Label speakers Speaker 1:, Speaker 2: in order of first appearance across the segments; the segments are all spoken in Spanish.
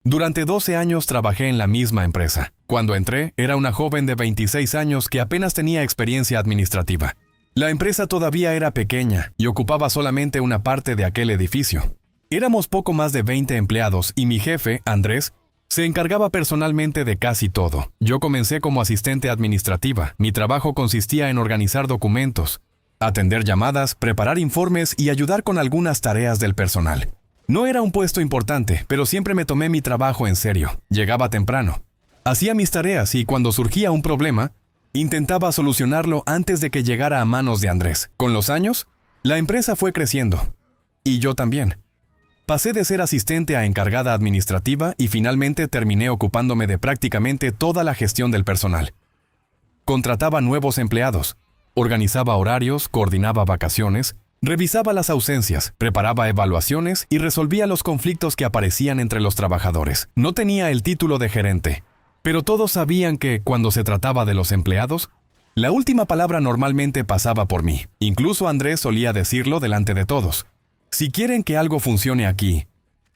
Speaker 1: Durante 12 años trabajé en la misma empresa. Cuando entré, era una joven de 26 años que apenas tenía experiencia administrativa. La empresa todavía era pequeña y ocupaba solamente una parte de aquel edificio. Éramos poco más de 20 empleados y mi jefe, Andrés, se encargaba personalmente de casi todo. Yo comencé como asistente administrativa. Mi trabajo consistía en organizar documentos, atender llamadas, preparar informes y ayudar con algunas tareas del personal. No era un puesto importante, pero siempre me tomé mi trabajo en serio. Llegaba temprano, hacía mis tareas y cuando surgía un problema, intentaba solucionarlo antes de que llegara a manos de Andrés. Con los años, la empresa fue creciendo. Y yo también. Pasé de ser asistente a encargada administrativa y finalmente terminé ocupándome de prácticamente toda la gestión del personal. Contrataba nuevos empleados, organizaba horarios, coordinaba vacaciones, revisaba las ausencias, preparaba evaluaciones y resolvía los conflictos que aparecían entre los trabajadores. No tenía el título de gerente, pero todos sabían que, cuando se trataba de los empleados, la última palabra normalmente pasaba por mí. Incluso Andrés solía decirlo delante de todos. Si quieren que algo funcione aquí,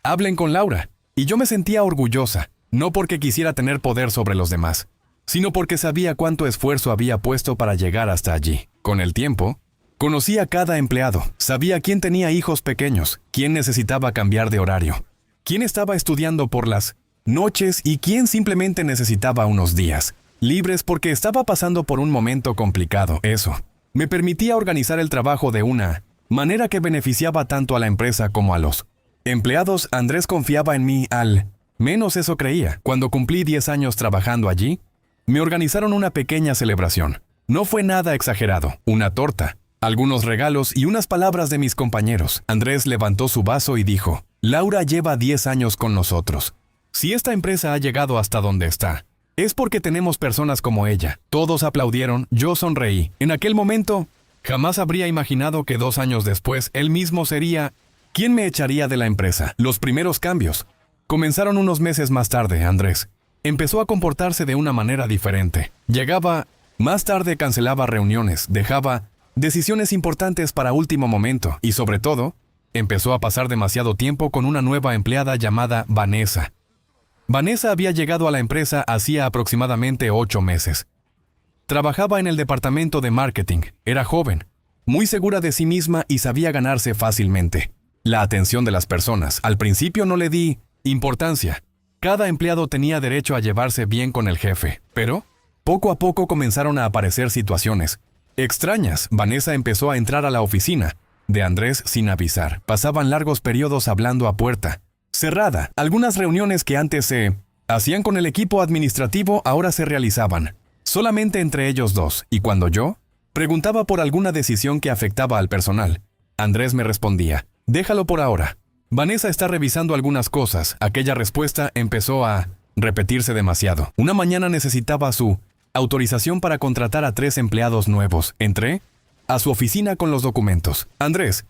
Speaker 1: hablen con Laura. Y yo me sentía orgullosa, no porque quisiera tener poder sobre los demás, sino porque sabía cuánto esfuerzo había puesto para llegar hasta allí. Con el tiempo, conocí a cada empleado, sabía quién tenía hijos pequeños, quién necesitaba cambiar de horario, quién estaba estudiando por las noches y quién simplemente necesitaba unos días libres porque estaba pasando por un momento complicado. Eso me permitía organizar el trabajo de una manera que beneficiaba tanto a la empresa como a los empleados. Andrés confiaba en mí, al menos eso creía. Cuando cumplí 10 años trabajando allí, me organizaron una pequeña celebración. No fue nada exagerado, una torta, algunos regalos y unas palabras de mis compañeros. Andrés levantó su vaso y dijo: Laura lleva 10 años con nosotros. Si esta empresa ha llegado hasta donde está, es porque tenemos personas como ella. Todos aplaudieron, yo sonreí. En aquel momento, jamás habría imaginado que 2 años después, él mismo sería quien me echaría de la empresa. Los primeros cambios comenzaron unos meses más tarde. Andrés empezó a comportarse de una manera diferente. Llegaba más tarde, cancelaba reuniones, dejaba decisiones importantes para último momento y, sobre todo, empezó a pasar demasiado tiempo con una nueva empleada llamada Vanessa. Vanessa había llegado a la empresa hacía aproximadamente 8 meses. Trabajaba en el departamento de marketing, era joven, muy segura de sí misma y sabía ganarse fácilmente la atención de las personas. Al principio no le di importancia. Cada empleado tenía derecho a llevarse bien con el jefe, pero poco a poco comenzaron a aparecer situaciones extrañas. Vanessa empezó a entrar a la oficina de Andrés sin avisar. Pasaban largos periodos hablando a puerta cerrada. Algunas reuniones que antes se hacían con el equipo administrativo ahora se realizaban solamente entre ellos dos, y cuando yo preguntaba por alguna decisión que afectaba al personal, Andrés me respondía: déjalo por ahora. Vanessa está revisando algunas cosas. Aquella respuesta empezó a repetirse demasiado. Una mañana necesitaba su autorización para contratar a 3 empleados nuevos. Entré a su oficina con los documentos. Andrés,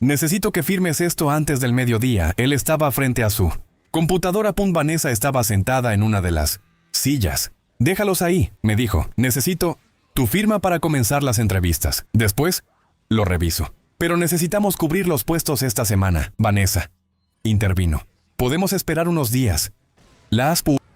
Speaker 1: necesito que firmes esto antes del mediodía. Él estaba frente a su computadora. Vanessa estaba sentada en una de las sillas. Déjalos ahí, me dijo. Necesito tu firma para comenzar las entrevistas. Después, lo reviso. Pero necesitamos cubrir los puestos esta semana. Vanessa intervino. Podemos esperar unos días.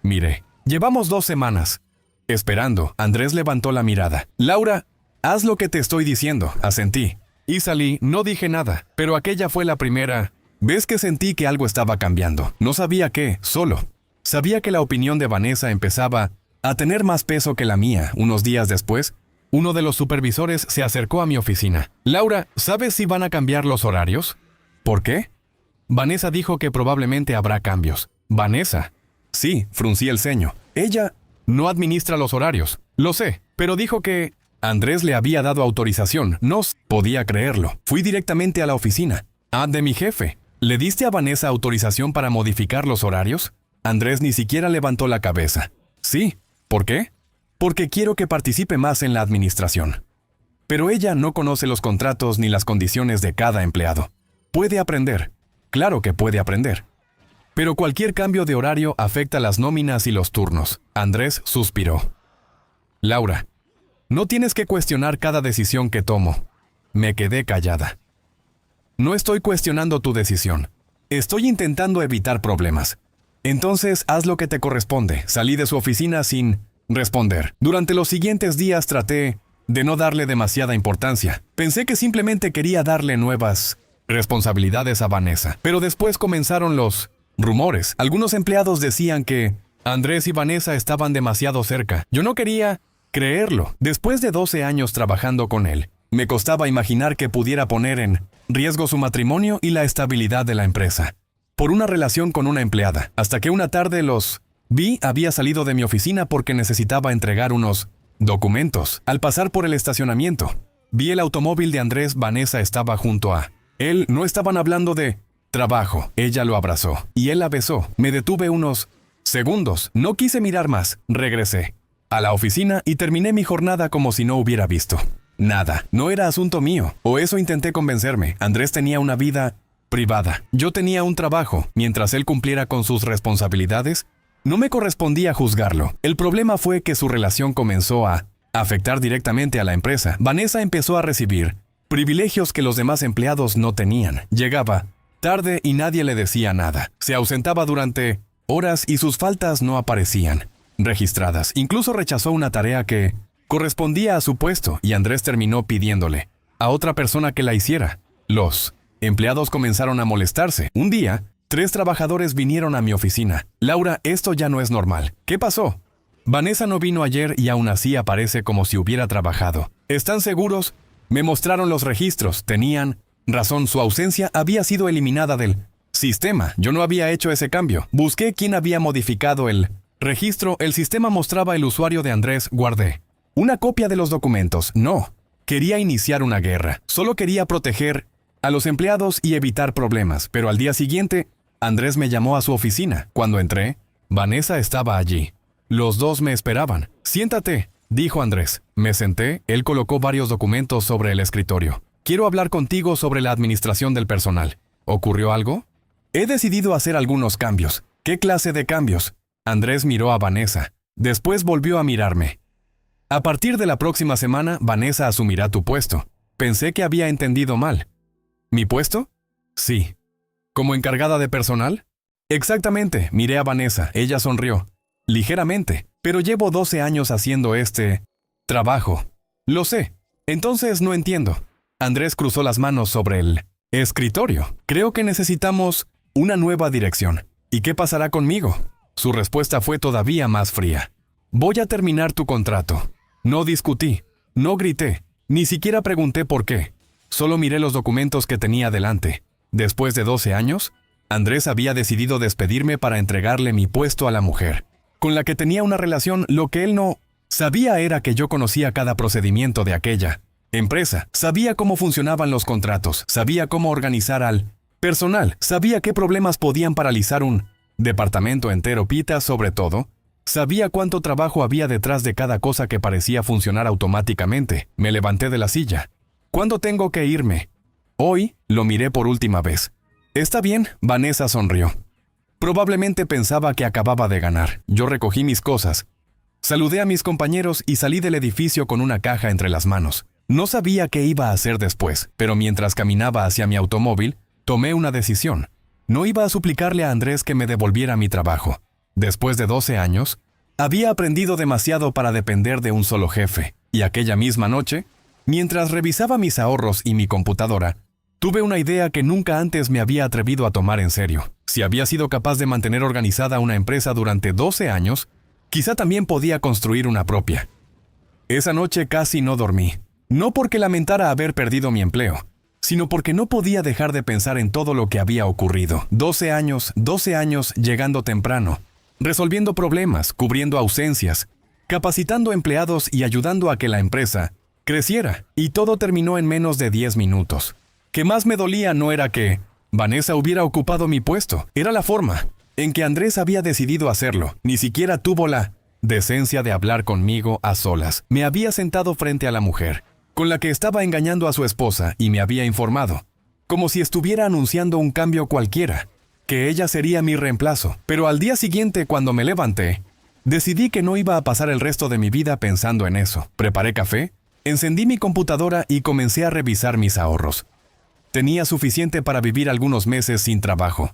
Speaker 1: Mire, llevamos 2 semanas esperando. Andrés levantó la mirada. Laura, haz lo que te estoy diciendo. Asentí. Y salí. No dije nada, pero aquella fue la primera vez que sentí que algo estaba cambiando. No sabía qué, solo sabía que la opinión de Vanessa empezaba a tener más peso que la mía. Unos días después, uno de los supervisores se acercó a mi oficina. Laura, ¿sabes si van a cambiar los horarios? ¿Por qué? Vanessa dijo que probablemente habrá cambios. Vanessa. Sí, fruncí el ceño. Ella no administra los horarios. Lo sé, pero dijo que Andrés le había dado autorización. No podía creerlo. Fui directamente a la oficina. De mi jefe. ¿Le diste a Vanessa autorización para modificar los horarios? Andrés ni siquiera levantó la cabeza. Sí. ¿Por qué? Porque quiero que participe más en la administración. Pero ella no conoce los contratos ni las condiciones de cada empleado. Puede aprender. Claro que puede aprender. Pero cualquier cambio de horario afecta las nóminas y los turnos. Andrés suspiró. Laura, no tienes que cuestionar cada decisión que tomo. Me quedé callada. No estoy cuestionando tu decisión. Estoy intentando evitar problemas. Entonces, haz lo que te corresponde. Salí de su oficina sin responder. Durante los siguientes días traté de no darle demasiada importancia. Pensé que simplemente quería darle nuevas responsabilidades a Vanessa. Pero después comenzaron los rumores. Algunos empleados decían que Andrés y Vanessa estaban demasiado cerca. Yo no quería creerlo. Después de 12 años trabajando con él, me costaba imaginar que pudiera poner en riesgo su matrimonio y la estabilidad de la empresa por una relación con una empleada. Hasta que una tarde los vi, había salido de mi oficina porque necesitaba entregar unos documentos. Al pasar por el estacionamiento, vi el automóvil de Andrés. Vanessa estaba junto a él. No estaban hablando de trabajo. Ella lo abrazó y él la besó. Me detuve unos segundos. No quise mirar más. Regresé a la oficina y terminé mi jornada como si no hubiera visto nada. No era asunto mío, o eso intenté convencerme. Andrés tenía una vida privada. Yo tenía un trabajo. Mientras él cumpliera con sus responsabilidades, no me correspondía juzgarlo. El problema fue que su relación comenzó a afectar directamente a la empresa. Vanessa empezó a recibir privilegios que los demás empleados no tenían. Llegaba tarde y nadie le decía nada. Se ausentaba durante horas y sus faltas no aparecían registradas. Incluso rechazó una tarea que correspondía a su puesto y Andrés terminó pidiéndole a otra persona que la hiciera. Los empleados comenzaron a molestarse. Un día, 3 trabajadores vinieron a mi oficina. Laura, esto ya no es normal. ¿Qué pasó? Vanessa no vino ayer y aún así aparece como si hubiera trabajado. ¿Están seguros? Me mostraron los registros. Tenían razón, su ausencia había sido eliminada del sistema. Yo no había hecho ese cambio. Busqué quién había modificado el registro. El sistema mostraba el usuario de Andrés. Guardé una copia de los documentos. No quería iniciar una guerra. Solo quería proteger a los empleados y evitar problemas. Pero al día siguiente, Andrés me llamó a su oficina. Cuando entré, Vanessa estaba allí. Los dos me esperaban. Siéntate, dijo Andrés. Me senté. Él colocó varios documentos sobre el escritorio. Quiero hablar contigo sobre la administración del personal. ¿Ocurrió algo? He decidido hacer algunos cambios. ¿Qué clase de cambios? Andrés miró a Vanessa. Después volvió a mirarme. A partir de la próxima semana, Vanessa asumirá tu puesto. Pensé que había entendido mal. ¿Mi puesto? Sí. ¿Como encargada de personal? Exactamente, miré a Vanessa. Ella sonrió. Ligeramente. Pero llevo 12 años haciendo este trabajo. Lo sé. Entonces no entiendo. Andrés cruzó las manos sobre el escritorio. Creo que necesitamos una nueva dirección. ¿Y qué pasará conmigo? Su respuesta fue todavía más fría. Voy a terminar tu contrato. No discutí, no grité, ni siquiera pregunté por qué. Solo miré los documentos que tenía delante. Después de 12 años, Andrés había decidido despedirme para entregarle mi puesto a la mujer con la que tenía una relación. Lo que él no sabía era que yo conocía cada procedimiento de aquella empresa. Sabía cómo funcionaban los contratos, sabía cómo organizar al personal, sabía qué problemas podían paralizar un departamento entero. Pita, sobre todo, sabía cuánto trabajo había detrás de cada cosa que parecía funcionar automáticamente. Me levanté de la silla. ¿Cuándo tengo que irme? Hoy. Lo miré por última vez. Está bien, Vanessa sonrió. Probablemente pensaba que acababa de ganar. Yo recogí mis cosas. Saludé a mis compañeros y salí del edificio con una caja entre las manos. No sabía qué iba a hacer después, pero mientras caminaba hacia mi automóvil, tomé una decisión. No iba a suplicarle a Andrés que me devolviera mi trabajo. Después de 12 años, había aprendido demasiado para depender de un solo jefe. Y aquella misma noche, mientras revisaba mis ahorros y mi computadora, tuve una idea que nunca antes me había atrevido a tomar en serio. Si había sido capaz de mantener organizada una empresa durante 12 años, quizá también podía construir una propia. Esa noche casi no dormí. No porque lamentara haber perdido mi empleo, sino porque no podía dejar de pensar en todo lo que había ocurrido. 12 años llegando temprano, resolviendo problemas, cubriendo ausencias, capacitando empleados y ayudando a que la empresa creciera. Y todo terminó en menos de 10 minutos. Que más me dolía no era que Vanessa hubiera ocupado mi puesto, era la forma en que Andrés había decidido hacerlo. Ni siquiera tuvo la decencia de hablar conmigo a solas. Me había sentado frente a la mujer con la que estaba engañando a su esposa y me había informado, como si estuviera anunciando un cambio cualquiera, que ella sería mi reemplazo. Pero al día siguiente, cuando me levanté, decidí que no iba a pasar el resto de mi vida pensando en eso. Preparé café, encendí mi computadora y comencé a revisar mis ahorros. Tenía suficiente para vivir algunos meses sin trabajo.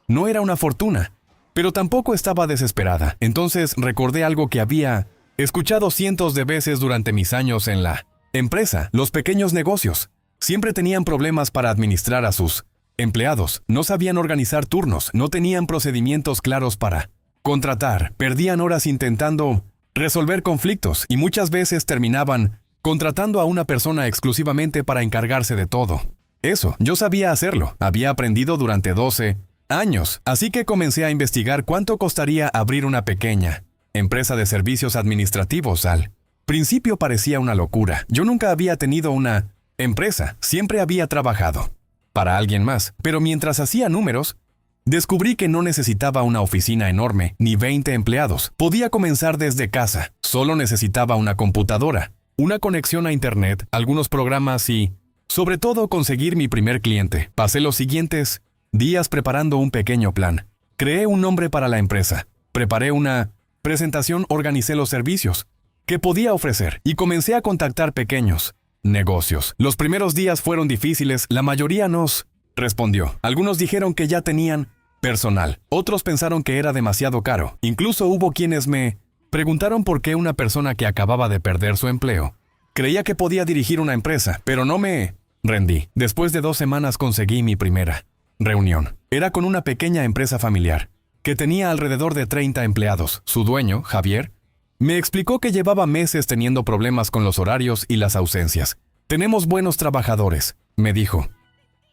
Speaker 1: No era una fortuna, Pero tampoco estaba desesperada. Entonces recordé algo que había escuchado cientos de veces durante mis años en la empresa. Los pequeños negocios siempre tenían problemas para administrar a sus empleados. No sabían organizar turnos, no tenían procedimientos claros para contratar, perdían horas intentando resolver conflictos y muchas veces terminaban contratando a una persona exclusivamente para encargarse de todo. Eso, yo sabía hacerlo. Había aprendido durante 12 años, así que comencé a investigar cuánto costaría abrir una pequeña empresa de servicios administrativos. Al principio parecía una locura. Yo nunca había tenido una empresa, siempre había trabajado para alguien más, pero mientras hacía números, descubrí que no necesitaba una oficina enorme, ni 20 empleados. Podía comenzar desde casa. Solo necesitaba una computadora, una conexión a internet, algunos programas y, sobre todo, conseguir mi primer cliente. Pasé los siguientes días preparando un pequeño plan. Creé un nombre para la empresa. Preparé una presentación, organicé los servicios que podía ofrecer y comencé a contactar pequeños negocios. Los primeros días fueron difíciles, la mayoría nos respondió. Algunos dijeron que ya tenían personal, otros pensaron que era demasiado caro. Incluso hubo quienes me preguntaron por qué una persona que acababa de perder su empleo creía que podía dirigir una empresa, pero no me rendí. Después de 2 semanas conseguí mi primera reunión. Era con una pequeña empresa familiar que tenía alrededor de 30 empleados. Su dueño, Javier, me explicó que llevaba meses teniendo problemas con los horarios y las ausencias. Tenemos buenos trabajadores, me dijo,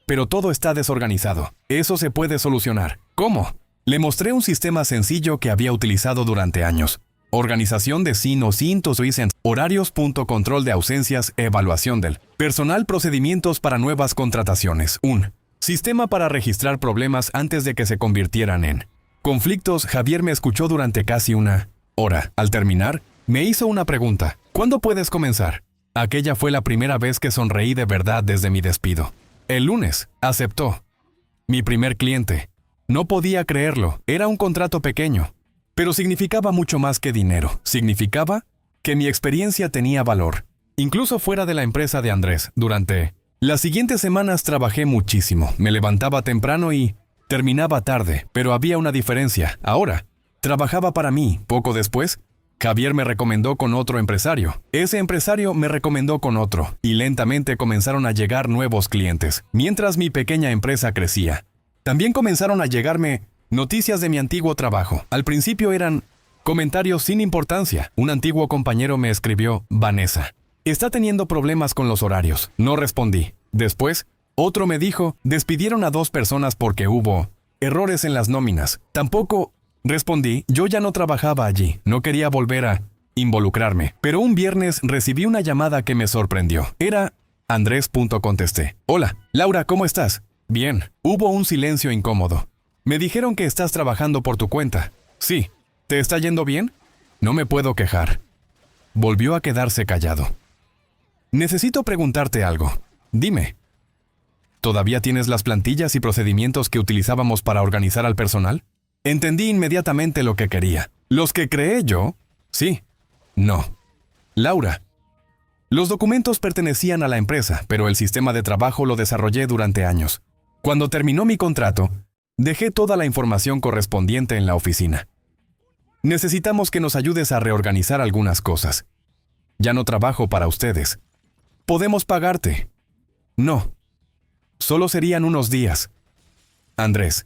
Speaker 1: pero todo está desorganizado. Eso se puede solucionar. ¿Cómo? Le mostré un sistema sencillo que había utilizado durante años. Organización de cintos horarios, control de ausencias, evaluación del personal, procedimientos para nuevas contrataciones. Un sistema para registrar problemas antes de que se convirtieran en conflictos. Javier me escuchó durante casi una hora. Al terminar, me hizo una pregunta. ¿Cuándo puedes comenzar? Aquella fue la primera vez que sonreí de verdad desde mi despido. El lunes, aceptó. Mi primer cliente. No podía creerlo. Era un contrato pequeño, pero significaba mucho más que dinero. Significaba que mi experiencia tenía valor. Incluso fuera de la empresa de Andrés, durante las siguientes semanas trabajé muchísimo. Me levantaba temprano y terminaba tarde, pero había una diferencia. Ahora, trabajaba para mí. Poco después, Javier me recomendó con otro empresario. Ese empresario me recomendó con otro, y lentamente comenzaron a llegar nuevos clientes, mientras mi pequeña empresa crecía. También comenzaron a llegarme noticias de mi antiguo trabajo. Al principio eran comentarios sin importancia. Un antiguo compañero me escribió: Vanessa está teniendo problemas con los horarios. No respondí. Después, otro me dijo: despidieron a 2 personas porque hubo errores en las nóminas. Tampoco respondí. Yo ya no trabajaba allí. No quería volver a involucrarme. Pero un viernes recibí una llamada que me sorprendió. Era Andrés. Contesté. Hola, Laura, ¿cómo estás? Bien. Hubo un silencio incómodo. Me dijeron que estás trabajando por tu cuenta. Sí. ¿Te está yendo bien? No me puedo quejar. Volvió a quedarse callado. Necesito preguntarte algo. Dime. ¿Todavía tienes las plantillas y procedimientos que utilizábamos para organizar al personal? Entendí inmediatamente lo que quería. ¿Los que creé yo? Sí. No. Laura. Los documentos pertenecían a la empresa, pero el sistema de trabajo lo desarrollé durante años. Cuando terminó mi contrato, dejé toda la información correspondiente en la oficina. Necesitamos que nos ayudes a reorganizar algunas cosas. Ya no trabajo para ustedes. ¿Podemos pagarte? No. Solo serían unos días. Andrés,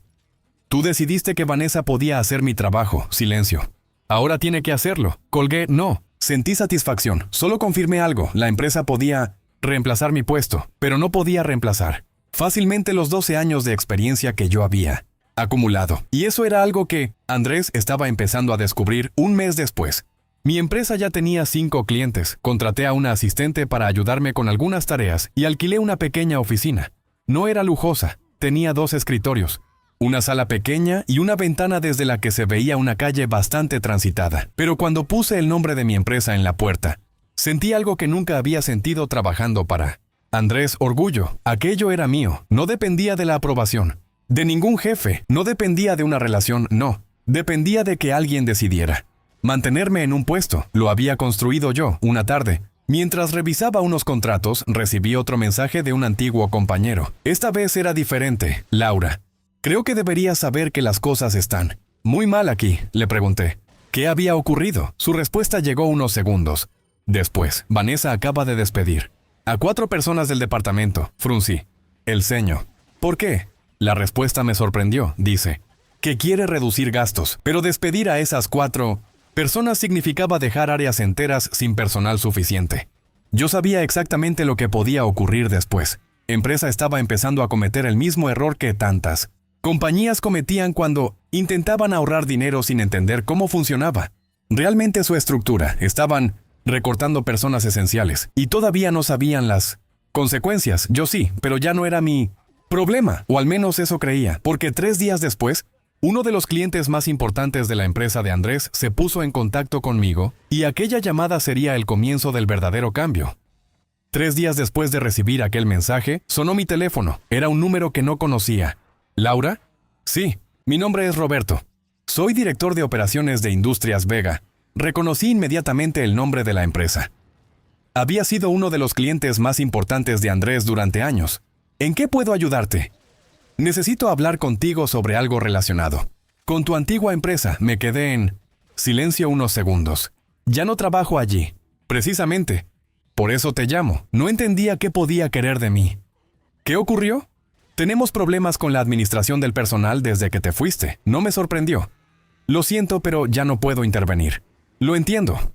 Speaker 1: tú decidiste que Vanessa podía hacer mi trabajo. Silencio. Ahora tiene que hacerlo. Colgué. No. Sentí satisfacción. Solo confirmé algo. La empresa podía reemplazar mi puesto, pero no podía reemplazar fácilmente los 12 años de experiencia que yo había acumulado. Y eso era algo que Andrés estaba empezando a descubrir un mes después. Mi empresa ya tenía 5 clientes. Contraté a una asistente para ayudarme con algunas tareas y alquilé una pequeña oficina. No era lujosa. Tenía 2 escritorios, una sala pequeña y una ventana desde la que se veía una calle bastante transitada. Pero cuando puse el nombre de mi empresa en la puerta, sentí algo que nunca había sentido trabajando para Andrés: orgullo. Aquello era mío. No dependía de la aprobación de ningún jefe. No dependía de una relación. No. Dependía de que alguien decidiera mantenerme en un puesto. Lo había construido yo. Una tarde, mientras revisaba unos contratos, recibí otro mensaje de un antiguo compañero. Esta vez era diferente. Laura, creo que deberías saber que las cosas están Muy mal aquí, le pregunté. ¿Qué había ocurrido? Su respuesta llegó unos segundos. Después, Vanessa acaba de despedir a 4 personas del departamento. Fruncí el ceño. ¿Por qué? La respuesta me sorprendió. Dice que quiere reducir gastos, pero despedir a esas 4 personas significaba dejar áreas enteras sin personal suficiente. Yo sabía exactamente lo que podía ocurrir después. Empresa estaba empezando a cometer el mismo error que tantas compañías cometían cuando intentaban ahorrar dinero sin entender cómo funcionaba realmente su estructura. Estaban recortando personas esenciales y todavía no sabían las consecuencias. Yo sí, pero ya no era mi problema, o al menos eso creía, porque 3 días después, uno de los clientes más importantes de la empresa de Andrés se puso en contacto conmigo y aquella llamada sería el comienzo del verdadero cambio. 3 días después de recibir aquel mensaje, sonó mi teléfono. Era un número que no conocía. ¿Laura? Sí, mi nombre es Roberto. Soy director de operaciones de Industrias Vega. Reconocí inmediatamente el nombre de la empresa. Había sido uno de los clientes más importantes de Andrés durante años. ¿En qué puedo ayudarte? Necesito hablar contigo sobre algo relacionado con tu antigua empresa. Me quedé en silencio unos segundos. Ya no trabajo allí. Precisamente. Por eso te llamo. No entendía qué podía querer de mí. ¿Qué ocurrió? Tenemos problemas con la administración del personal desde que te fuiste. No me sorprendió. Lo siento, pero ya no puedo intervenir. Lo entiendo.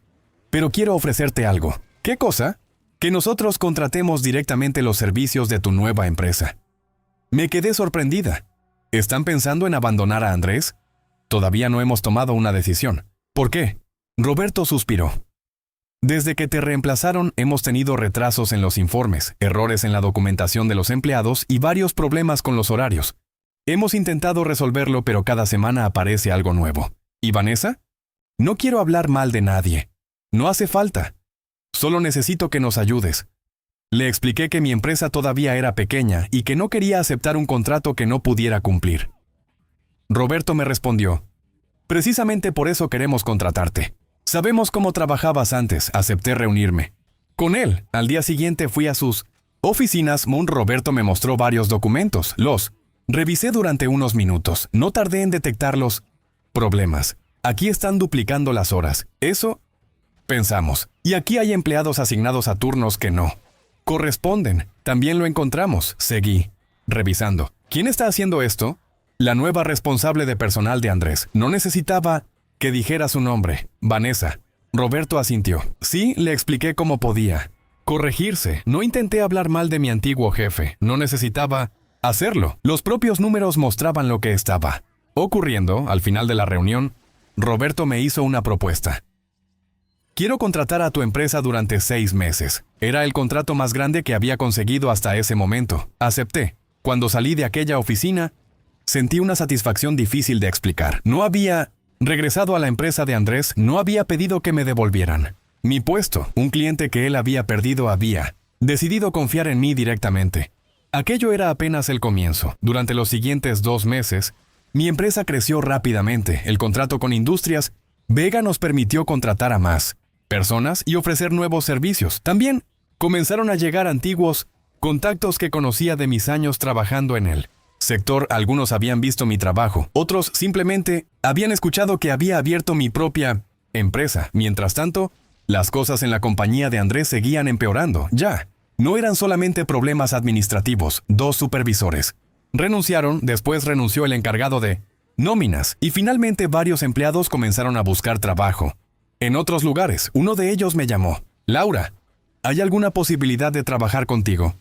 Speaker 1: Pero quiero ofrecerte algo. ¿Qué cosa? Que nosotros contratemos directamente los servicios de tu nueva empresa. Me quedé sorprendida. ¿Están pensando en abandonar a Andrés? Todavía no hemos tomado una decisión. ¿Por qué? Roberto suspiró. Desde que te reemplazaron hemos tenido retrasos en los informes, errores en la documentación de los empleados y varios problemas con los horarios. Hemos intentado resolverlo, pero cada semana aparece algo nuevo. ¿Y Vanessa? No quiero hablar mal de nadie. No hace falta. Solo necesito que nos ayudes. Le expliqué que mi empresa todavía era pequeña y que no quería aceptar un contrato que no pudiera cumplir. Roberto me respondió: precisamente por eso queremos contratarte. Sabemos cómo trabajabas antes. Acepté reunirme con él. Al día siguiente fui a sus oficinas. Roberto me mostró varios documentos. Los revisé durante unos minutos. No tardé en detectar los problemas. Aquí están duplicando las horas. Eso pensamos. Y aquí hay empleados asignados a turnos que no corresponden. También lo encontramos. Seguí revisando. ¿Quién está haciendo esto? La nueva responsable de personal de Andrés. No necesitaba que dijera su nombre. Vanessa. Roberto asintió. Sí, le expliqué cómo podía corregirse. No intenté hablar mal de mi antiguo jefe. No necesitaba hacerlo. Los propios números mostraban lo que estaba ocurriendo. Al final de la reunión, Roberto me hizo una propuesta. Quiero contratar a tu empresa durante 6 meses. Era el contrato más grande que había conseguido hasta ese momento. Acepté. Cuando salí de aquella oficina, sentí una satisfacción difícil de explicar. No había regresado a la empresa de Andrés, no había pedido que me devolvieran mi puesto. Un cliente que él había perdido había decidido confiar en mí directamente. Aquello era apenas el comienzo. Durante los siguientes 2 meses, mi empresa creció rápidamente. El contrato con Industrias Vega nos permitió contratar a más personas y ofrecer nuevos servicios. También comenzaron a llegar antiguos contactos que conocía de mis años trabajando en el sector. Algunos habían visto mi trabajo, otros simplemente habían escuchado que había abierto mi propia empresa. Mientras tanto, las cosas en la compañía de Andrés seguían empeorando. Ya no eran solamente problemas administrativos. 2 supervisores renunciaron, después renunció el encargado de nóminas y finalmente varios empleados comenzaron a buscar trabajo en otros lugares. Uno de ellos me llamó. Laura, ¿hay alguna posibilidad de trabajar contigo?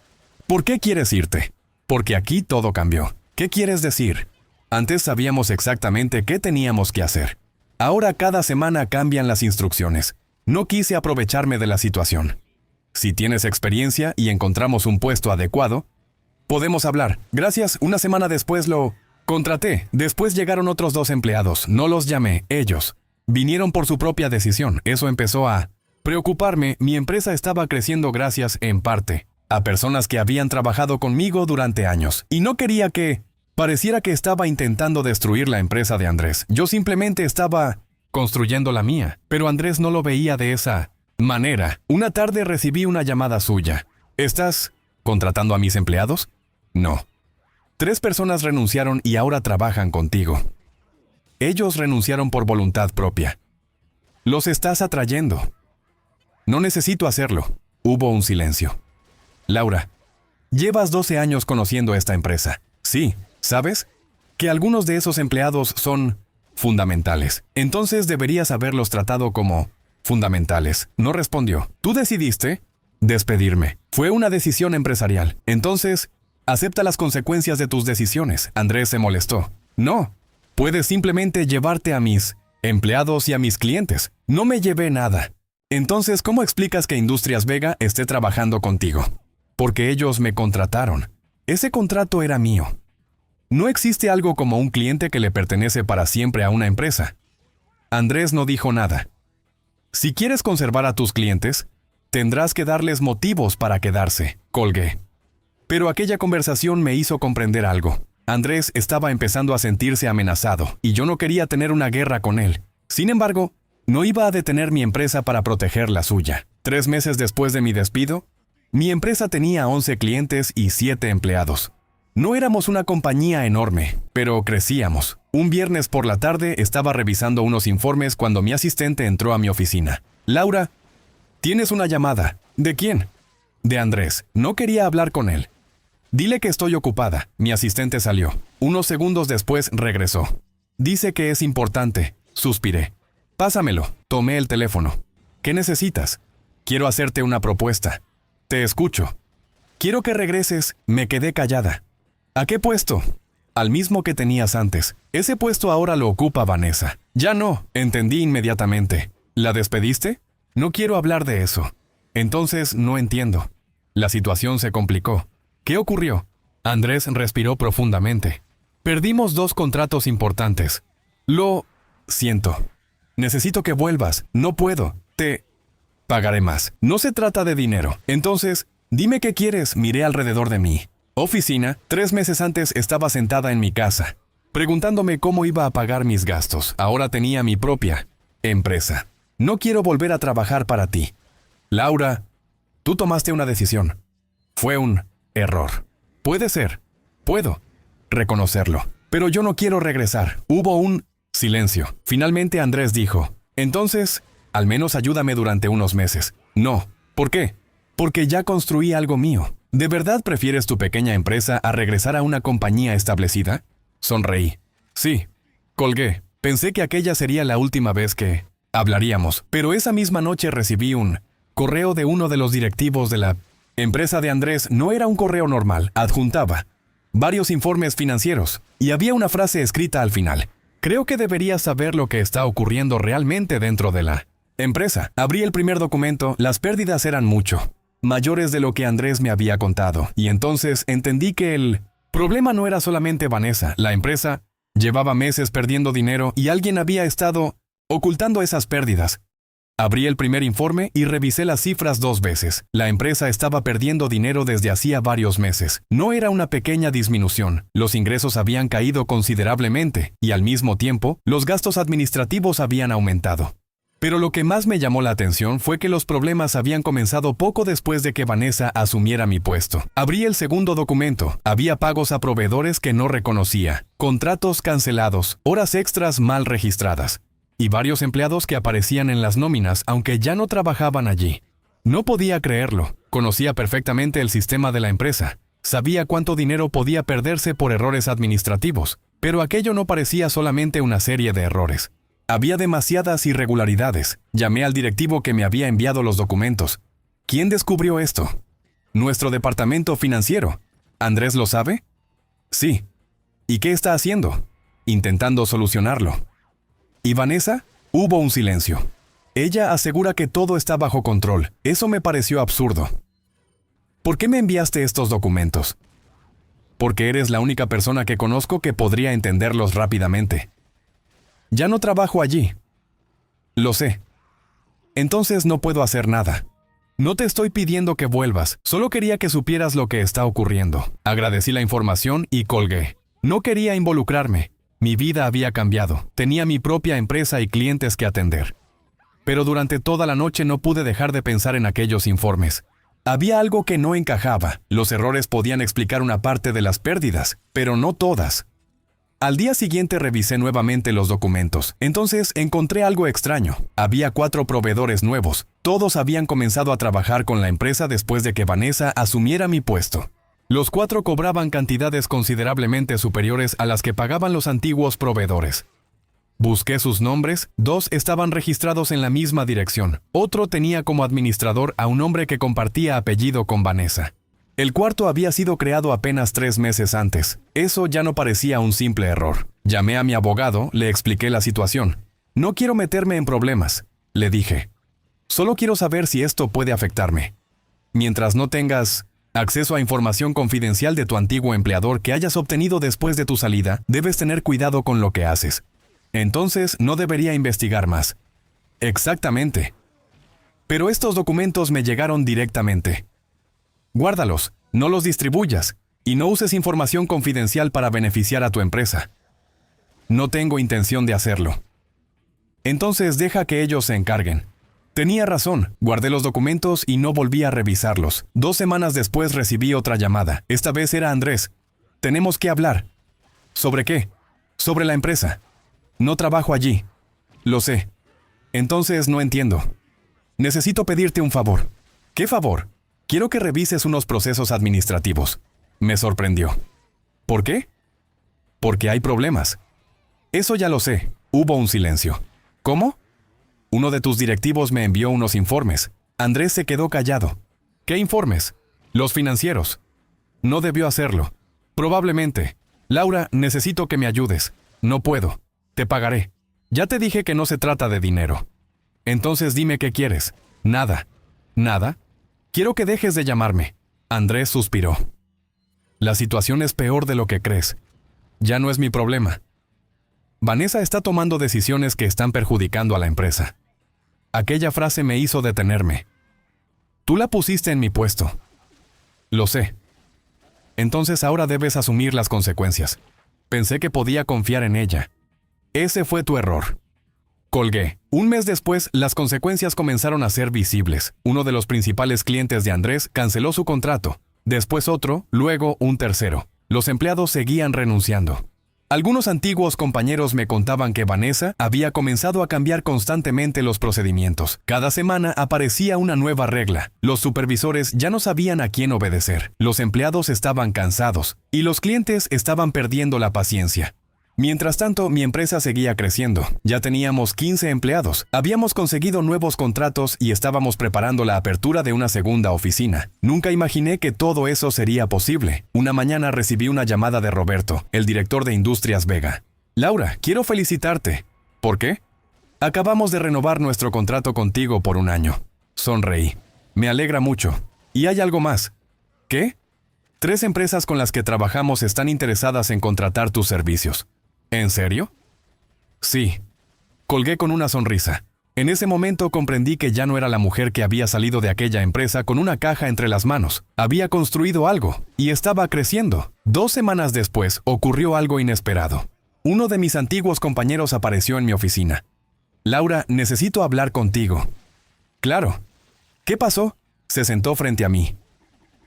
Speaker 1: ¿Por qué quieres irte? Porque aquí todo cambió. ¿Qué quieres decir? Antes sabíamos exactamente qué teníamos que hacer. Ahora cada semana cambian las instrucciones. No quise aprovecharme de la situación. Si tienes experiencia y encontramos un puesto adecuado, podemos hablar. Gracias. Una semana después lo contraté. Después llegaron otros 2 empleados. No los llamé. Ellos vinieron por su propia decisión. Eso empezó a preocuparme. Mi empresa estaba creciendo gracias, en parte, a personas que habían trabajado conmigo durante años. Y no quería que pareciera que estaba intentando destruir la empresa de Andrés. Yo simplemente estaba construyendo la mía. Pero Andrés no lo veía de esa manera. Una tarde recibí una llamada suya. ¿Estás contratando a mis empleados? No. 3 personas renunciaron y ahora trabajan contigo. Ellos renunciaron por voluntad propia. Los estás atrayendo. No necesito hacerlo. Hubo un silencio. Laura, llevas 12 años conociendo esta empresa. Sí, ¿sabes? Que algunos de esos empleados son fundamentales. Entonces deberías haberlos tratado como fundamentales. No respondió. Tú decidiste despedirme. Fue una decisión empresarial. Entonces, acepta las consecuencias de tus decisiones. Andrés se molestó. No, puedes simplemente llevarte a mis empleados y a mis clientes. No me llevé nada. Entonces, ¿cómo explicas que Industrias Vega esté trabajando contigo? Porque ellos me contrataron. Ese contrato era mío. No existe algo como un cliente que le pertenece para siempre a una empresa. Andrés no dijo nada. Si quieres conservar a tus clientes, tendrás que darles motivos para quedarse, colgué. Pero aquella conversación me hizo comprender algo. Andrés estaba empezando a sentirse amenazado y yo no quería tener una guerra con él. Sin embargo, no iba a detener mi empresa para proteger la suya. 3 meses después de mi despido, mi empresa tenía 11 clientes y 7 empleados. No éramos una compañía enorme, pero crecíamos. Un viernes por la tarde estaba revisando unos informes cuando mi asistente entró a mi oficina. Laura, tienes una llamada. ¿De quién? De Andrés. No quería hablar con él. Dile que estoy ocupada. Mi asistente salió. Unos segundos después regresó. Dice que es importante. Suspiré. Pásamelo. Tomé el teléfono. ¿Qué necesitas? Quiero hacerte una propuesta. Te escucho. Quiero que regreses. Me quedé callada. ¿A qué puesto? Al mismo que tenías antes. Ese puesto ahora lo ocupa Vanessa. Ya no. Entendí inmediatamente. ¿La despediste? No quiero hablar de eso. Entonces no entiendo. La situación se complicó. ¿Qué ocurrió? Andrés respiró profundamente. Perdimos 2 contratos importantes. Lo siento. Necesito que vuelvas. No puedo. Te pagaré más. No se trata de dinero. Entonces, dime qué quieres. Miré alrededor de mí. Oficina. 3 meses antes estaba sentada en mi casa, preguntándome cómo iba a pagar mis gastos. Ahora tenía mi propia empresa. No quiero volver a trabajar para ti. Laura, tú tomaste una decisión. Fue un error. Puede ser. Puedo reconocerlo. Pero yo no quiero regresar. Hubo un silencio. Finalmente Andrés dijo, entonces, al menos ayúdame durante unos meses. No. ¿Por qué? Porque ya construí algo mío. ¿De verdad prefieres tu pequeña empresa a regresar a una compañía establecida? Sonreí. Sí. Colgué. Pensé que aquella sería la última vez que hablaríamos, pero esa misma noche recibí un correo de uno de los directivos de la empresa de Andrés. No era un correo normal, adjuntaba varios informes financieros y había una frase escrita al final. Creo que deberías saber lo que está ocurriendo realmente dentro de la empresa. Abrí el primer documento, las pérdidas eran mucho mayores de lo que Andrés me había contado, y entonces entendí que el problema no era solamente Vanessa. La empresa llevaba meses perdiendo dinero y alguien había estado ocultando esas pérdidas. Abrí el primer informe y revisé las cifras 2 veces. La empresa estaba perdiendo dinero desde hacía varios meses. No era una pequeña disminución. Los ingresos habían caído considerablemente y al mismo tiempo, los gastos administrativos habían aumentado. Pero lo que más me llamó la atención fue que los problemas habían comenzado poco después de que Vanessa asumiera mi puesto. Abrí el segundo documento. Había pagos a proveedores que no reconocía, contratos cancelados, horas extras mal registradas, y varios empleados que aparecían en las nóminas aunque ya no trabajaban allí. No podía creerlo. Conocía perfectamente el sistema de la empresa. Sabía cuánto dinero podía perderse por errores administrativos, pero aquello no parecía solamente una serie de errores. Había demasiadas irregularidades. Llamé al directivo que me había enviado los documentos. ¿Quién descubrió esto? Nuestro departamento financiero. ¿Andrés lo sabe? Sí. ¿Y qué está haciendo? Intentando solucionarlo. ¿Y Vanessa? Hubo un silencio. Ella asegura que todo está bajo control. Eso me pareció absurdo. ¿Por qué me enviaste estos documentos? Porque eres la única persona que conozco que podría entenderlos rápidamente. Ya no trabajo allí. Lo sé. Entonces no puedo hacer nada. No te estoy pidiendo que vuelvas, solo quería que supieras lo que está ocurriendo. Agradecí la información y colgué. No quería involucrarme. Mi vida había cambiado. Tenía mi propia empresa y clientes que atender. Pero durante toda la noche no pude dejar de pensar en aquellos informes. Había algo que no encajaba. Los errores podían explicar una parte de las pérdidas, pero no todas. Al día siguiente revisé nuevamente los documentos. Entonces encontré algo extraño. Había 4 proveedores nuevos. Todos habían comenzado a trabajar con la empresa después de que Vanessa asumiera mi puesto. Los 4 cobraban cantidades considerablemente superiores a las que pagaban los antiguos proveedores. Busqué sus nombres, 2 estaban registrados en la misma dirección. Otro tenía como administrador a un hombre que compartía apellido con Vanessa. El cuarto había sido creado apenas 3 meses antes. Eso ya no parecía un simple error. Llamé a mi abogado, le expliqué la situación. No quiero meterme en problemas, le dije. Solo quiero saber si esto puede afectarme. Mientras no tengas acceso a información confidencial de tu antiguo empleador que hayas obtenido después de tu salida, debes tener cuidado con lo que haces. Entonces no debería investigar más. Exactamente. Pero estos documentos me llegaron directamente. Guárdalos, no los distribuyas, y no uses información confidencial para beneficiar a tu empresa. No tengo intención de hacerlo. Entonces deja que ellos se encarguen. Tenía razón, guardé los documentos y no volví a revisarlos. 2 semanas después recibí otra llamada. Esta vez era Andrés. Tenemos que hablar. ¿Sobre qué? Sobre la empresa. No trabajo allí. Lo sé. Entonces no entiendo. Necesito pedirte un favor. ¿Qué favor? Quiero que revises unos procesos administrativos. Me sorprendió. ¿Por qué? Porque hay problemas. Eso ya lo sé. Hubo un silencio. ¿Cómo? Uno de tus directivos me envió unos informes. Andrés se quedó callado. ¿Qué informes? Los financieros. No debió hacerlo. Probablemente. Laura, necesito que me ayudes. No puedo. Te pagaré. Ya te dije que no se trata de dinero. Entonces dime qué quieres. Nada. ¿Nada? Quiero que dejes de llamarme. Andrés suspiró. La situación es peor de lo que crees. Ya no es mi problema. Vanessa está tomando decisiones que están perjudicando a la empresa. Aquella frase me hizo detenerme. Tú la pusiste en mi puesto. Lo sé. Entonces ahora debes asumir las consecuencias. Pensé que podía confiar en ella. Ese fue tu error. Colgué. Un mes después, las consecuencias comenzaron a ser visibles. Uno de los principales clientes de Andrés canceló su contrato. Después otro, luego un tercero. Los empleados seguían renunciando. Algunos antiguos compañeros me contaban que Vanessa había comenzado a cambiar constantemente los procedimientos. Cada semana aparecía una nueva regla. Los supervisores ya no sabían a quién obedecer. Los empleados estaban cansados y los clientes estaban perdiendo la paciencia. Mientras tanto, mi empresa seguía creciendo. Ya teníamos 15 empleados, habíamos conseguido nuevos contratos y estábamos preparando la apertura de una segunda oficina. Nunca imaginé que todo eso sería posible. Una mañana recibí una llamada de Roberto, el director de Industrias Vega. Laura, quiero felicitarte. ¿Por qué? Acabamos de renovar nuestro contrato contigo por 1 año. Sonreí. Me alegra mucho. ¿Y hay algo más? ¿Qué? 3 empresas con las que trabajamos están interesadas en contratar tus servicios. ¿En serio? Sí. Colgué con una sonrisa. En ese momento comprendí que ya no era la mujer que había salido de aquella empresa con una caja entre las manos. Había construido algo y estaba creciendo. 2 semanas después ocurrió algo inesperado. Uno de mis antiguos compañeros apareció en mi oficina. Laura, necesito hablar contigo. Claro. ¿Qué pasó? Se sentó frente a mí.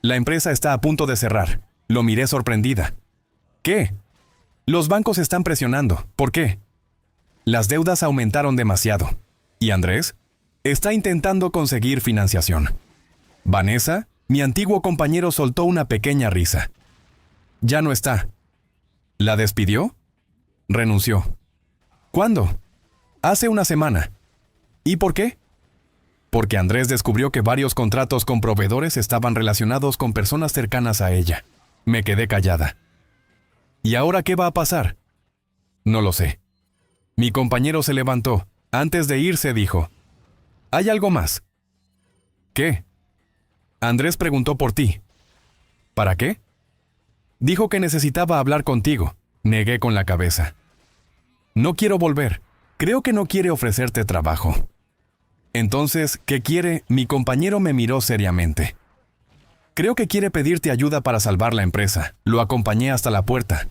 Speaker 1: La empresa está a punto de cerrar. Lo miré sorprendida. ¿Qué? Los bancos están presionando. ¿Por qué? Las deudas aumentaron demasiado. ¿Y Andrés? Está intentando conseguir financiación. Vanessa, mi antiguo compañero, soltó una pequeña risa. Ya no está. ¿La despidió? Renunció. ¿Cuándo? Hace 1 semana. ¿Y por qué? Porque Andrés descubrió que varios contratos con proveedores estaban relacionados con personas cercanas a ella. Me quedé callada. ¿Y ahora qué va a pasar? No lo sé. Mi compañero se levantó. Antes de irse dijo, ¿hay algo más? ¿Qué? Andrés preguntó por ti. ¿Para qué? Dijo que necesitaba hablar contigo. Negué con la cabeza. No quiero volver. Creo que no quiere ofrecerte trabajo. Entonces, ¿qué quiere? Mi compañero me miró seriamente. Creo que quiere pedirte ayuda para salvar la empresa. Lo acompañé hasta la puerta.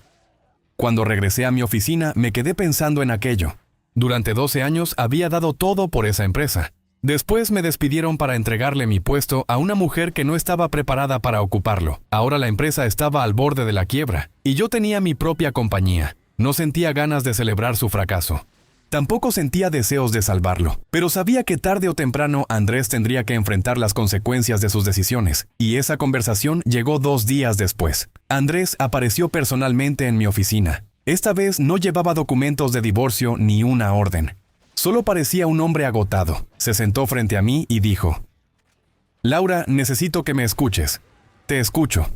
Speaker 1: Cuando regresé a mi oficina, me quedé pensando en aquello. Durante 12 años había dado todo por esa empresa. Después me despidieron para entregarle mi puesto a una mujer que no estaba preparada para ocuparlo. Ahora la empresa estaba al borde de la quiebra y yo tenía mi propia compañía. No sentía ganas de celebrar su fracaso. Tampoco sentía deseos de salvarlo, pero sabía que tarde o temprano Andrés tendría que enfrentar las consecuencias de sus decisiones, y esa conversación llegó 2 días después. Andrés apareció personalmente en mi oficina. Esta vez no llevaba documentos de divorcio ni una orden. Solo parecía un hombre agotado. Se sentó frente a mí y dijo: «Laura, necesito que me escuches». «Te escucho».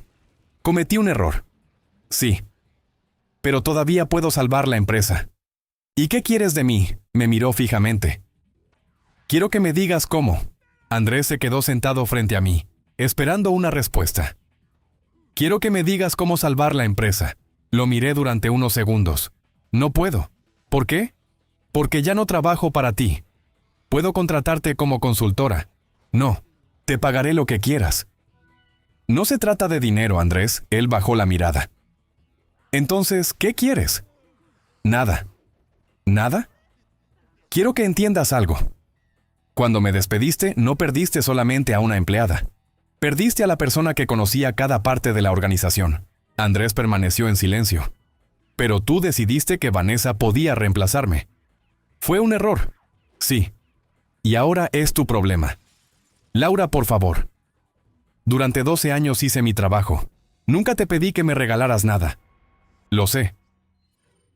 Speaker 1: «Cometí un error». «Sí. Pero todavía puedo salvar la empresa». «¿Y qué quieres de mí?», me miró fijamente. «Quiero que me digas cómo». Andrés se quedó sentado frente a mí, esperando una respuesta. «Quiero que me digas cómo salvar la empresa». Lo miré durante unos segundos. «No puedo». «¿Por qué?» «Porque ya no trabajo para ti. Puedo contratarte como consultora». «No, te pagaré lo que quieras». «No se trata de dinero, Andrés», él bajó la mirada. «Entonces, ¿qué quieres?» «Nada». ¿Nada? Quiero que entiendas algo. Cuando me despediste, no perdiste solamente a una empleada. Perdiste a la persona que conocía cada parte de la organización. Andrés permaneció en silencio. Pero tú decidiste que Vanessa podía reemplazarme. Fue un error. Sí. Y ahora es tu problema. Laura, por favor. Durante 12 años hice mi trabajo. Nunca te pedí que me regalaras nada. Lo sé.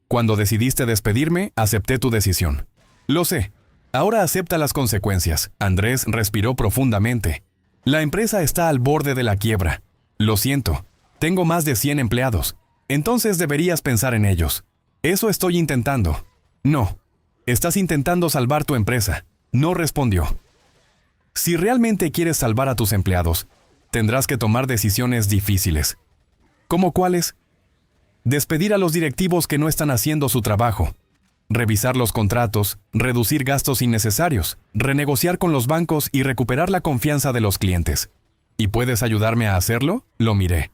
Speaker 1: Cuando decidiste despedirme, acepté tu decisión. Lo sé. Ahora acepta las consecuencias. Andrés respiró profundamente. La empresa está al borde de la quiebra. Lo siento. Tengo más de 100 empleados. Entonces deberías pensar en ellos. Eso estoy intentando. No. Estás intentando salvar tu empresa. No respondió. Si realmente quieres salvar a tus empleados, tendrás que tomar decisiones difíciles. ¿Cómo cuáles? Despedir a los directivos que no están haciendo su trabajo, revisar los contratos, reducir gastos innecesarios, renegociar con los bancos y recuperar la confianza de los clientes. ¿Y puedes ayudarme a hacerlo?, lo miré.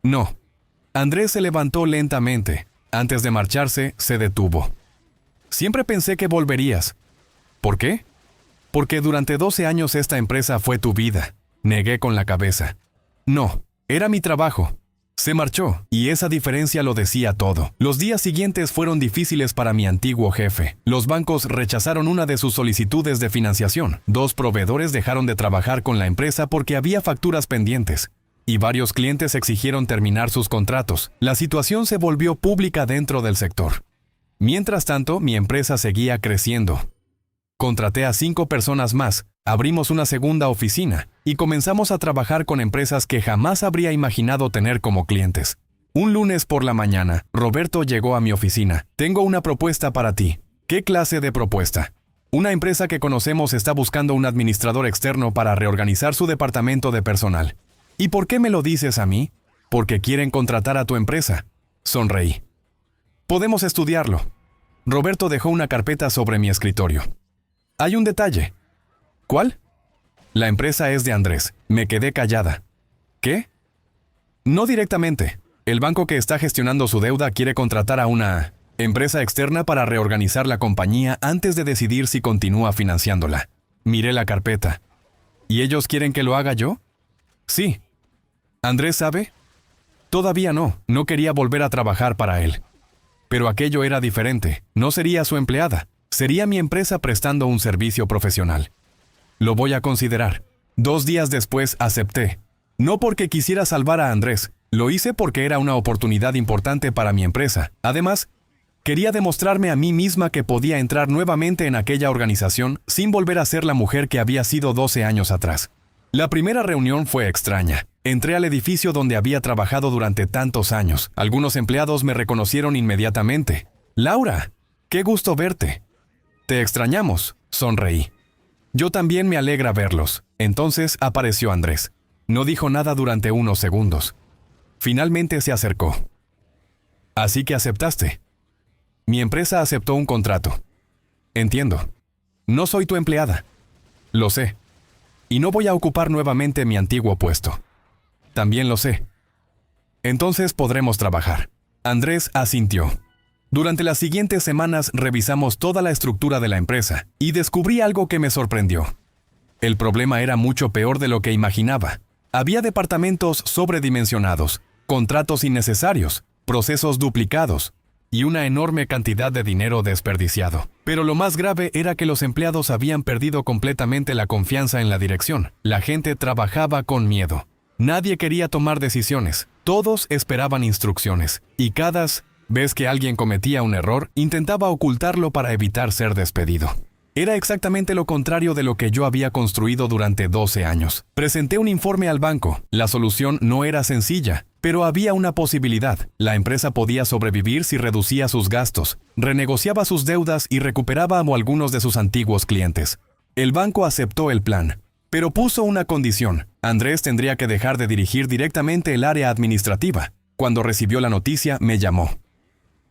Speaker 1: No. Andrés se levantó lentamente. Antes de marcharse, se detuvo. Siempre pensé que volverías. ¿Por qué? Porque durante 12 años esta empresa fue tu vida. Negué con la cabeza. No, era mi trabajo. Se marchó, y esa diferencia lo decía todo. Los días siguientes fueron difíciles para mi antiguo jefe. Los bancos rechazaron una de sus solicitudes de financiación. 2 proveedores dejaron de trabajar con la empresa porque había facturas pendientes. Y varios clientes exigieron terminar sus contratos. La situación se volvió pública dentro del sector. Mientras tanto, mi empresa seguía creciendo. Contraté a 5 personas más, abrimos una segunda oficina y comenzamos a trabajar con empresas que jamás habría imaginado tener como clientes. Un lunes por la mañana, Roberto llegó a mi oficina. «Tengo una propuesta para ti». «¿Qué clase de propuesta?» «Una empresa que conocemos está buscando un administrador externo para reorganizar su departamento de personal». «¿Y por qué me lo dices a mí?» «Porque quieren contratar a tu empresa». Sonreí. «Podemos estudiarlo». Roberto dejó una carpeta sobre mi escritorio. «Hay un detalle». «¿Cuál?» «La empresa es de Andrés». Me quedé callada. ¿Qué? No directamente. El banco que está gestionando su deuda quiere contratar a una empresa externa para reorganizar la compañía antes de decidir si continúa financiándola. Miré la carpeta. ¿Y ellos quieren que lo haga yo? Sí. ¿Andrés sabe? Todavía no. No quería volver a trabajar para él. Pero aquello era diferente. No sería su empleada. Sería mi empresa prestando un servicio profesional. Lo voy a considerar. 2 días después acepté. No porque quisiera salvar a Andrés. Lo hice porque era una oportunidad importante para mi empresa. Además, quería demostrarme a mí misma que podía entrar nuevamente en aquella organización sin volver a ser la mujer que había sido 12 años atrás. La primera reunión fue extraña. Entré al edificio donde había trabajado durante tantos años. Algunos empleados me reconocieron inmediatamente. «Laura, qué gusto verte». «Te extrañamos», sonreí. «Yo también me alegra verlos». Entonces apareció Andrés. No dijo nada durante unos segundos. Finalmente se acercó. «Así que aceptaste». «Mi empresa aceptó un contrato». «Entiendo. No soy tu empleada». «Lo sé. Y no voy a ocupar nuevamente mi antiguo puesto». «También lo sé». «Entonces podremos trabajar». Andrés asintió. Durante las siguientes semanas revisamos toda la estructura de la empresa y descubrí algo que me sorprendió. El problema era mucho peor de lo que imaginaba. Había departamentos sobredimensionados, contratos innecesarios, procesos duplicados. y una enorme cantidad de dinero desperdiciado. Pero lo más grave era que los empleados habían perdido completamente la confianza en la dirección. La gente trabajaba con miedo. Nadie quería tomar decisiones. Todos esperaban instrucciones. Y cada vez que alguien cometía un error, intentaba ocultarlo para evitar ser despedido. Era exactamente lo contrario de lo que yo había construido durante 12 años. Presenté un informe al banco. La solución no era sencilla, pero había una posibilidad. La empresa podía sobrevivir si reducía sus gastos, renegociaba sus deudas y recuperaba a algunos de sus antiguos clientes. El banco aceptó el plan, pero puso una condición. Andrés tendría que dejar de dirigir directamente el área administrativa. Cuando recibió la noticia, me llamó.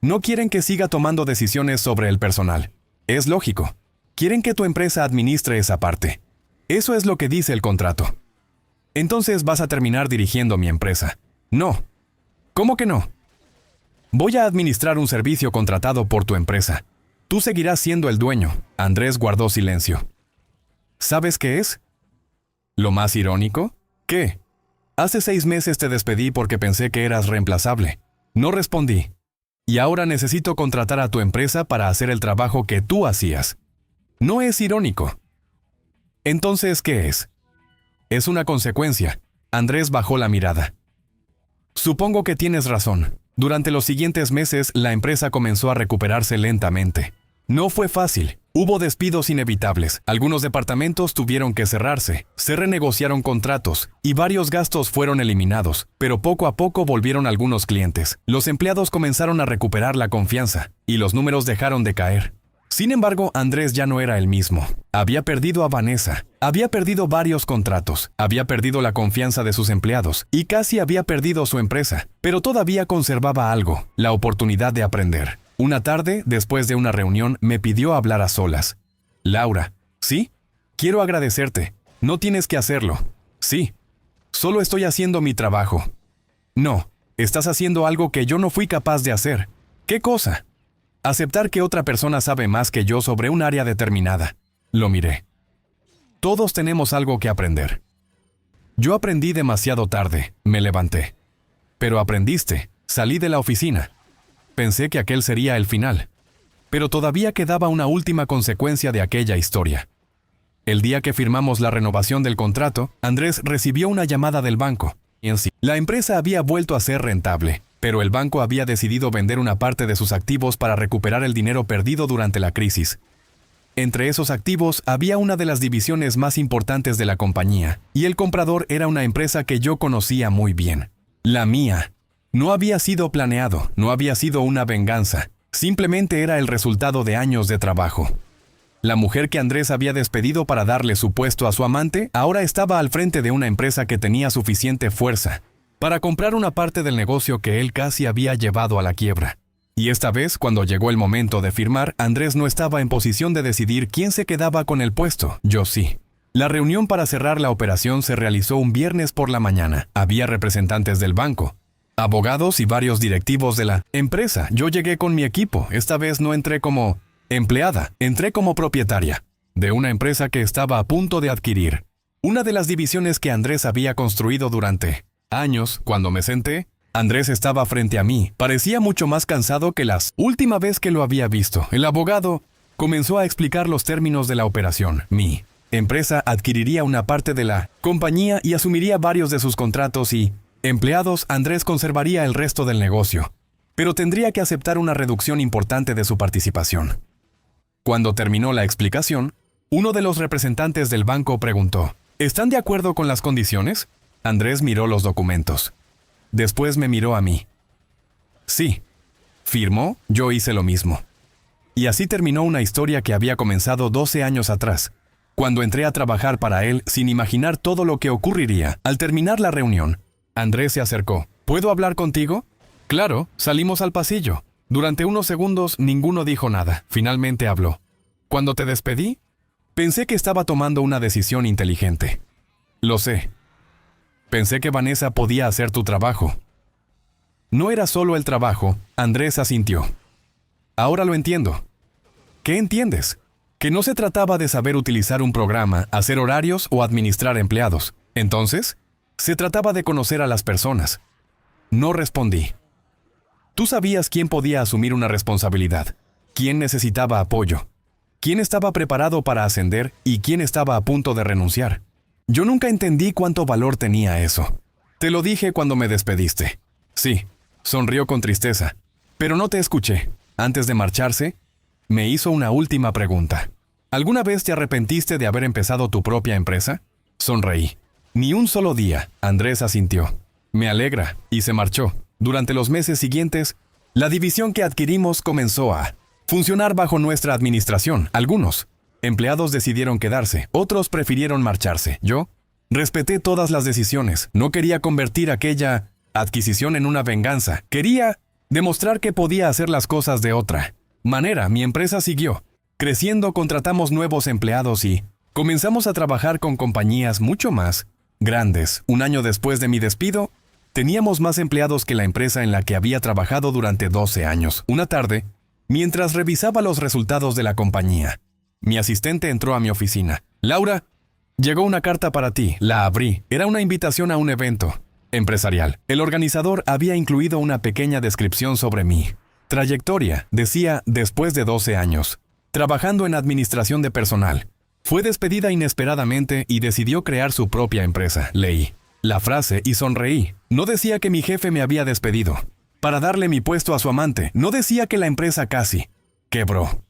Speaker 1: No quieren que siga tomando decisiones sobre el personal. Es lógico. Quieren que tu empresa administre esa parte. Eso es lo que dice el contrato. Entonces vas a terminar dirigiendo mi empresa. No. ¿Cómo que no? Voy a administrar un servicio contratado por tu empresa. Tú seguirás siendo el dueño. Andrés guardó silencio. ¿Sabes qué es? ¿Lo más irónico? ¿Qué? Hace 6 meses te despedí porque pensé que eras reemplazable. No respondí. Y ahora necesito contratar a tu empresa para hacer el trabajo que tú hacías. No es irónico. Entonces, ¿qué es? Es una consecuencia. Andrés bajó la mirada. Supongo que tienes razón. Durante los siguientes meses, la empresa comenzó a recuperarse lentamente. No fue fácil. Hubo despidos inevitables. Algunos departamentos tuvieron que cerrarse. Se renegociaron contratos y varios gastos fueron eliminados. Pero poco a poco volvieron algunos clientes. Los empleados comenzaron a recuperar la confianza y los números dejaron de caer. Sin embargo, Andrés ya no era el mismo. Había perdido a Vanessa, había perdido varios contratos, había perdido la confianza de sus empleados y casi había perdido su empresa, pero todavía conservaba algo, la oportunidad de aprender. Una tarde, después de una reunión, me pidió hablar a solas. Laura, ¿sí? Quiero agradecerte. No tienes que hacerlo. Sí. Solo estoy haciendo mi trabajo. No, estás haciendo algo que yo no fui capaz de hacer. ¿Qué cosa? Aceptar que otra persona sabe más que yo sobre un área determinada. Lo miré. Todos tenemos algo que aprender. Yo aprendí demasiado tarde, me levanté. Pero aprendiste, salí de la oficina. Pensé que aquel sería el final. Pero todavía quedaba una última consecuencia de aquella historia. El día que firmamos la renovación del contrato, Andrés recibió una llamada del banco. Y en sí, la empresa había vuelto a ser rentable. Pero el banco había decidido vender una parte de sus activos para recuperar el dinero perdido durante la crisis. Entre esos activos había una de las divisiones más importantes de la compañía, y el comprador era una empresa que yo conocía muy bien. La mía. No había sido planeado, no había sido una venganza, simplemente era el resultado de años de trabajo. La mujer que Andrés había despedido para darle su puesto a su amante, ahora estaba al frente de una empresa que tenía suficiente fuerza para comprar una parte del negocio que él casi había llevado a la quiebra. Y esta vez, cuando llegó el momento de firmar, Andrés no estaba en posición de decidir quién se quedaba con el puesto, yo sí. La reunión para cerrar la operación se realizó un viernes por la mañana. Había representantes del banco, abogados y varios directivos de la empresa. Yo llegué con mi equipo, esta vez no entré como empleada, entré como propietaria de una empresa que estaba a punto de adquirir. Una de las divisiones que Andrés había construido durante años. Cuando me senté, Andrés estaba frente a mí. Parecía mucho más cansado que la última vez que lo había visto. El abogado comenzó a explicar los términos de la operación. Mi empresa adquiriría una parte de la compañía y asumiría varios de sus contratos y empleados. Andrés conservaría el resto del negocio, pero tendría que aceptar una reducción importante de su participación. Cuando terminó la explicación, uno de los representantes del banco preguntó, ¿están de acuerdo con las condiciones? Andrés miró los documentos. Después me miró a mí. Sí. Firmó, yo hice lo mismo. Y así terminó una historia que había comenzado 12 años atrás, cuando entré a trabajar para él sin imaginar todo lo que ocurriría. Al terminar la reunión, Andrés se acercó. ¿Puedo hablar contigo? Claro, salimos al pasillo. Durante unos segundos ninguno dijo nada. Finalmente habló. Cuando te despedí, pensé que estaba tomando una decisión inteligente. Lo sé. Pensé que Vanessa podía hacer tu trabajo. No era solo el trabajo, Andrés asintió. Ahora lo entiendo. ¿Qué entiendes? Que no se trataba de saber utilizar un programa, hacer horarios o administrar empleados. Entonces, se trataba de conocer a las personas. No respondí. Tú sabías quién podía asumir una responsabilidad, quién necesitaba apoyo, quién estaba preparado para ascender y quién estaba a punto de renunciar. Yo nunca entendí cuánto valor tenía eso. Te lo dije cuando me despediste. Sí, sonrió con tristeza, pero no te escuché. Antes de marcharse, me hizo una última pregunta. ¿Alguna vez te arrepentiste de haber empezado tu propia empresa? Sonreí. Ni un solo día, Andrés asintió. Me alegra, y se marchó. Durante los meses siguientes, la división que adquirimos comenzó a funcionar bajo nuestra administración. Algunos empleados decidieron quedarse, otros prefirieron marcharse. Yo respeté todas las decisiones. No quería convertir aquella adquisición en una venganza. Quería demostrar que podía hacer las cosas de otra manera. Mi empresa siguió creciendo, contratamos nuevos empleados y comenzamos a trabajar con compañías mucho más grandes. Un año después de mi despido, teníamos más empleados que la empresa en la que había trabajado durante 12 años. Una tarde, mientras revisaba los resultados de la compañía, mi asistente entró a mi oficina. Laura, llegó una carta para ti. La abrí. Era una invitación a un evento empresarial. El organizador había incluido una pequeña descripción sobre mi trayectoria. Decía, después de 12 años, trabajando en administración de personal, fue despedida inesperadamente y decidió crear su propia empresa. Leí la frase y sonreí. No decía que mi jefe me había despedido para darle mi puesto a su amante. No decía que la empresa casi quebró.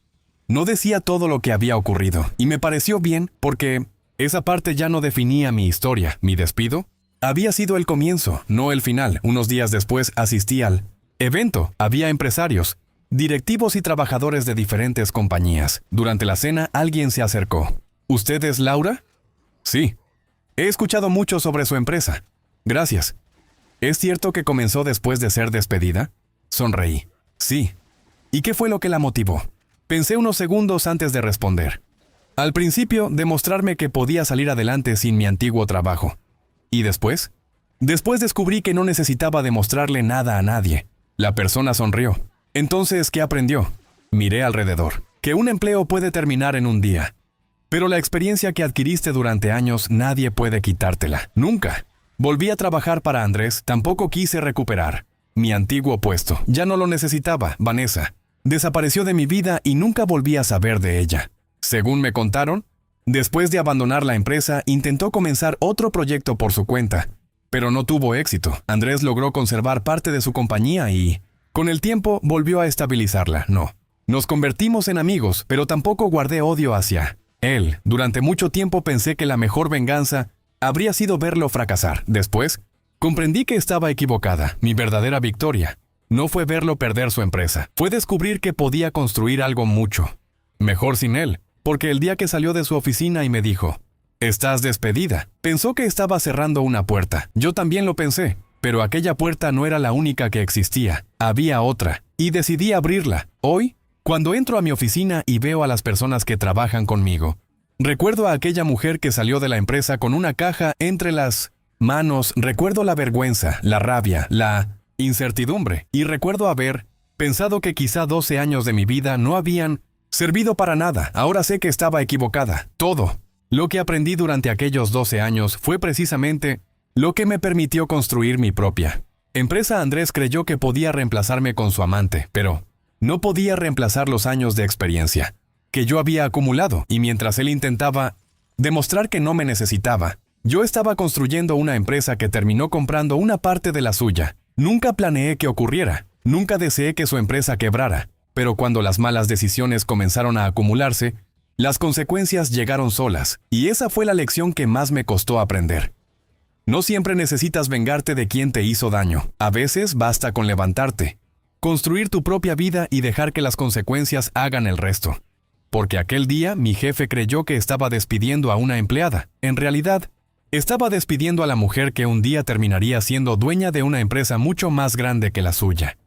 Speaker 1: No decía todo lo que había ocurrido. Y me pareció bien porque esa parte ya no definía mi historia. Mi despido había sido el comienzo, no el final. Unos días después asistí al evento. Había empresarios, directivos y trabajadores de diferentes compañías. Durante la cena, alguien se acercó. ¿Usted es Laura? Sí. He escuchado mucho sobre su empresa. Gracias. ¿Es cierto que comenzó después de ser despedida? Sonreí. Sí. ¿Y qué fue lo que la motivó? Pensé unos segundos antes de responder. Al principio, demostrarme que podía salir adelante sin mi antiguo trabajo. ¿Y después? Después descubrí que no necesitaba demostrarle nada a nadie. La persona sonrió. Entonces, ¿qué aprendió? Miré alrededor. Que un empleo puede terminar en un día. Pero la experiencia que adquiriste durante años nadie puede quitártela. Nunca. Volví a trabajar para Andrés. Tampoco quise recuperar mi antiguo puesto. Ya no lo necesitaba. Vanessa desapareció de mi vida y nunca volví a saber de ella. Según me contaron, después de abandonar la empresa, intentó comenzar otro proyecto por su cuenta, pero no tuvo éxito. Andrés logró conservar parte de su compañía y, con el tiempo, volvió a estabilizarla. No. Nos convertimos en amigos, pero tampoco guardé odio hacia él. Durante mucho tiempo pensé que la mejor venganza habría sido verlo fracasar. Después, comprendí que estaba equivocada. Mi verdadera victoria no fue verlo perder su empresa. Fue descubrir que podía construir algo mucho mejor sin él. Porque el día que salió de su oficina y me dijo, «Estás despedida», pensó que estaba cerrando una puerta. Yo también lo pensé, pero aquella puerta no era la única que existía. Había otra, y decidí abrirla. Hoy, cuando entro a mi oficina y veo a las personas que trabajan conmigo, recuerdo a aquella mujer que salió de la empresa con una caja entre las manos. Recuerdo la vergüenza, la rabia, la incertidumbre, y recuerdo haber pensado que quizá 12 años de mi vida no habían servido para nada. Ahora sé que estaba equivocada. Todo lo que aprendí durante aquellos 12 años fue precisamente lo que me permitió construir mi propia empresa. Andrés creyó que podía reemplazarme con su amante, pero no podía reemplazar los años de experiencia que yo había acumulado, y mientras él intentaba demostrar que no me necesitaba, yo estaba construyendo una empresa que terminó comprando una parte de la suya. Nunca planeé que ocurriera, nunca deseé que su empresa quebrara. Pero cuando las malas decisiones comenzaron a acumularse, las consecuencias llegaron solas, y esa fue la lección que más me costó aprender. No siempre necesitas vengarte de quien te hizo daño. A veces basta con levantarte, construir tu propia vida y dejar que las consecuencias hagan el resto. Porque aquel día mi jefe creyó que estaba despidiendo a una empleada. En realidad, estaba despidiendo a la mujer que un día terminaría siendo dueña de una empresa mucho más grande que la suya.